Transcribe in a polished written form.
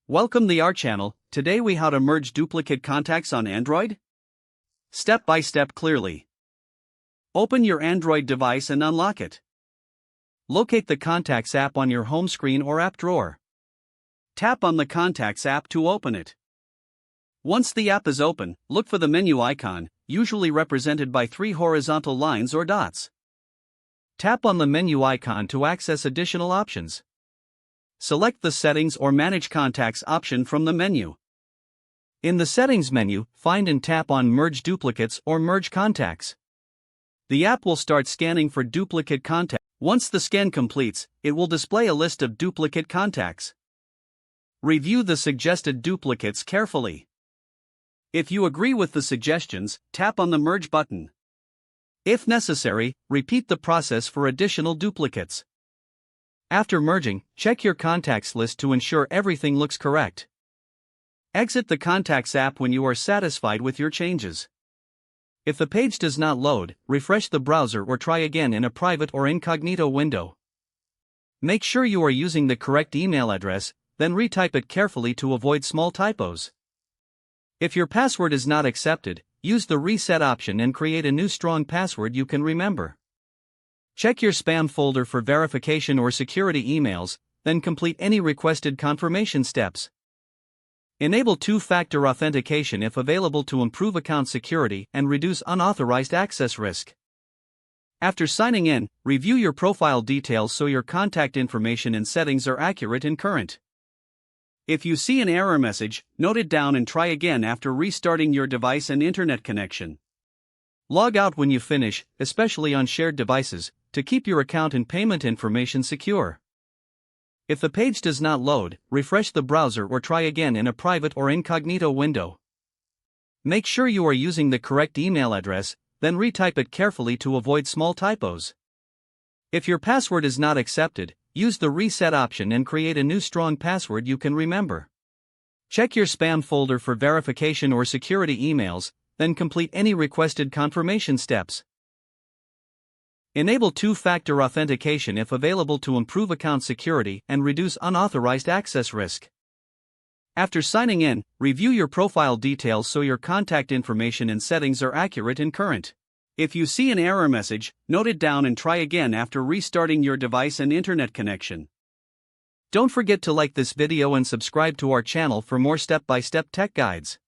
Welcome to our channel. Today we how to merge duplicate contacts on Android. Step by step clearly. Open your Android device and unlock it. Locate the Contacts app on your home screen or app drawer. Tap on the Contacts app to open it. Once the app is open, look for the menu icon, usually represented by 3 horizontal lines or dots. Tap on the menu icon to access additional options. Select the Settings or Manage Contacts option from the menu. In the Settings menu, find and tap on Merge Duplicates or Merge Contacts. The app will start scanning for duplicate contacts. Once the scan completes, it will display a list of duplicate contacts. Review the suggested duplicates carefully. If you agree with the suggestions, tap on the Merge button. If necessary, repeat the process for additional duplicates. After merging, check your contacts list to ensure everything looks correct. Exit the Contacts app when you are satisfied with your changes. If the page does not load, refresh the browser or try again in a private or incognito window. Make sure you are using the correct email address, then retype it carefully to avoid small typos. If your password is not accepted, use the reset option and create a new strong password you can remember. Check your spam folder for verification or security emails, then complete any requested confirmation steps. Enable two-factor authentication if available to improve account security and reduce unauthorized access risk. After signing in, review your profile details so your contact information and settings are accurate and current. If you see an error message, note it down and try again after restarting your device and internet connection. Log out when you finish, especially on shared devices, to keep your account and payment information secure. If the page does not load, refresh the browser or try again in a private or incognito window. Make sure you are using the correct email address, then retype it carefully to avoid small typos. If your password is not accepted, use the reset option and create a new strong password you can remember. Check your spam folder for verification or security emails, then complete any requested confirmation steps. Enable two-factor authentication if available to improve account security and reduce unauthorized access risk. After signing in, review your profile details so your contact information and settings are accurate and current. If you see an error message, note it down and try again after restarting your device and internet connection. Don't forget to like this video and subscribe to our channel for more step-by-step tech guides.